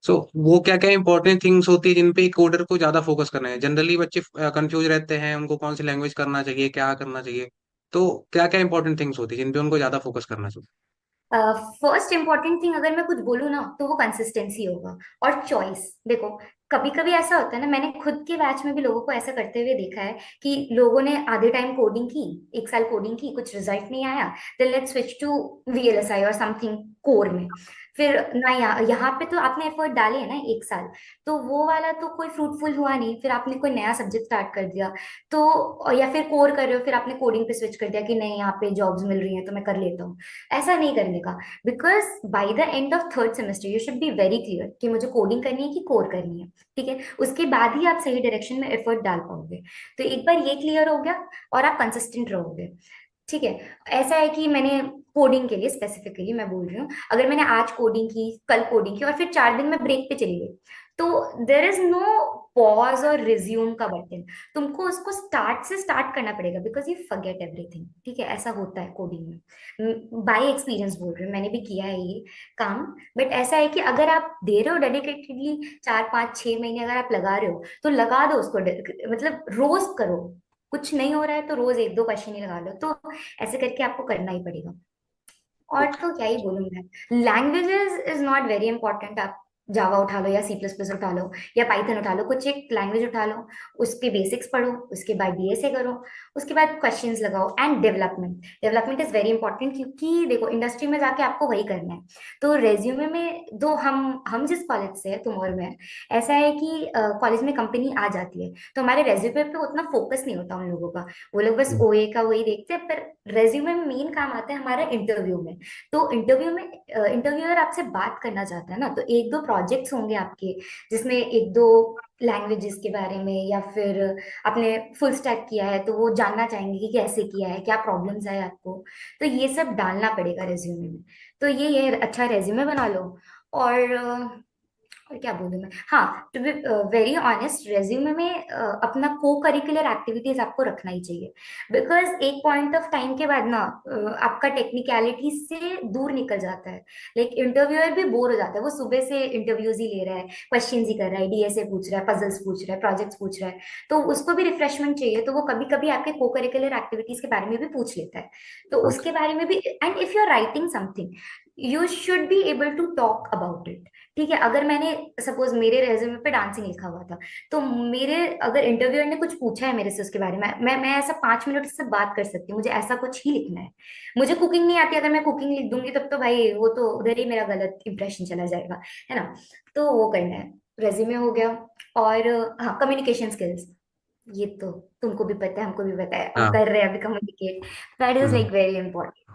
सो वो क्या क्या इंपॉर्टेंट थिंग्स होती है जिन पे कोडर को ज्यादा फोकस करना है? जनरली बच्चे कंफ्यूज रहते हैं, उनको कौन सी लैंग्वेज करना चाहिए, क्या करना चाहिए। तो क्या क्या इंपॉर्टेंट थिंग्स होती है जिन पे उनको ज्यादा फोकस करना चाहिए? फर्स्ट इंपॉर्टेंट थिंग अगर मैं कुछ बोलूँ ना तो वो कंसिस्टेंसी होगा और चॉइस। देखो, कभी कभी ऐसा होता है ना, मैंने खुद के बैच में भी लोगों को ऐसा करते हुए देखा है कि लोगों ने आधे टाइम कोडिंग की, 1 साल कोडिंग की, कुछ रिजल्ट नहीं आया, then let's switch to VLSI और समथिंग कोर में। फिर ना यहाँ पे तो आपने एफर्ट डाले है ना 1 साल, तो वो वाला तो कोई फ्रूटफुल हुआ नहीं, फिर आपने कोई नया सब्जेक्ट स्टार्ट कर दिया। तो या फिर कोर कर रहे हो, फिर आपने कोडिंग पे स्विच कर दिया कि नहीं यहाँ पे जॉब्स मिल रही हैं तो मैं कर लेता हूँ। ऐसा नहीं करने का। Because by the end of third semester you should be very clear कि मुझे कोडिंग करनी है कि कोर करनी है। ठीक है, उसके बाद ही आप सही डायरेक्शन में एफर्ट डाल पाओगे। तो एक बार ये क्लियर हो गया और आप कंसिस्टेंट रहोगे। ठीक है। ऐसा है कि मैंने कोडिंग के लिए स्पेसिफिकली मैं बोल रही हूँ, अगर मैंने आज कोडिंग की, कल कोडिंग की और फिर 4 दिन में ब्रेक पे चली गई, तो देर इज नो पॉज और रिज्यूम का बटन। तुमको उसको स्टार्ट से स्टार्ट करना पड़ेगा बिकॉज यू फॉरगेट एवरीथिंग। ठीक है, ऐसा होता है कोडिंग में। बाय एक्सपीरियंस बोल रही हूँ, मैंने भी किया है ये काम। बट ऐसा है कि अगर आप दे रहे हो डेडिकेटेडली 4 5 6 महीने अगर आप लगा रहे हो तो लगा दो उसको, मतलब रोज करो। कुछ नहीं हो रहा है तो रोज 1 2 क्वेश्चन ही लगा लो। तो ऐसे करके आपको करना ही पड़ेगा। और ओके। तो क्या ही बोलूं मैं, languages is not very important. आप जावा उठा लो या सी प्लस प्लस उठा लो या पाइथन उठा लो, कुछ एक लैंग्वेज उठा लो, उसके बेसिक्स पढ़ो, उसके बाद डीएसए करो, उसके बाद क्वेश्चंस लगाओ। And development, development is very important क्योंकि देखो इंडस्ट्री में जाके आपको वही करना है। तो रेज्यूमे में दो हम जिस कॉलेज से है, तुम और मैं, ऐसा है कि कॉलेज में कंपनी आ जाती है तो हमारे रेज्यूमे पे उतना फोकस नहीं होता उन लोगों का। वो लोग बस ओए का वही देखते हैं, पर रेज्यूमे में मेन काम आता है हमारा इंटरव्यू में। तो इंटरव्यू में इंटरव्यूअर आपसे बात करना चाहता है ना, तो 1 2 प्रोजेक्ट्स होंगे आपके जिसमें 1 2 लैंग्वेजेस के बारे में, या फिर आपने फुल स्टैक किया है तो वो जानना चाहेंगे कि कैसे किया है, क्या प्रॉब्लम्स आए आपको। तो ये सब डालना पड़ेगा रेज्यूमे में। तो ये अच्छा रेज्यूमे बना लो। और और क्या बोलूं मैं, हाँ, to be very honest, resume में अपना को करिकुलर एक्टिविटीज आपको रखना ही चाहिए। बिकॉज एक पॉइंट ऑफ टाइम के बाद ना आपका टेक्निकलिटी से दूर निकल जाता है। लाइक इंटरव्यूअर भी बोर हो जाता है, वो सुबह से इंटरव्यूज ही ले रहा है, क्वेश्चंस ही कर रहा है, डीएसए पूछ रहा है, पजल्स पूछ रहा है, प्रोजेक्ट्स पूछ रहा है। तो उसको भी रिफ्रेशमेंट चाहिए, तो वो कभी कभी आपके को करिकुलर एक्टिविटीज के बारे में भी पूछ लेता है। तो उसके बारे में भी, and if you are writing something you should be able to talk about it. ठीक है, अगर मैंने सपोज मेरे रेज्यूमे पे डांसिंग लिखा हुआ था, तो मेरे अगर इंटरव्यूअर ने कुछ पूछा है मेरे से उसके बारे में, मैं ऐसा 5 मिनट से बात कर सकती हूँ, मुझे ऐसा कुछ ही लिखना है। मुझे कुकिंग नहीं आती, अगर मैं कुकिंग लिख दूंगी तब तो भाई वो तो उधर ही मेरा गलत इंप्रेशन चला जाएगा, है ना। तो वो करना है, रेज्यूमे हो गया। और हाँ, कम्युनिकेशन स्किल्स, ये तो तुमको भी पता है, हमको भी पता है, हम हाँ। कर रहे हैं अभी communicate. That is hmm. Like very important.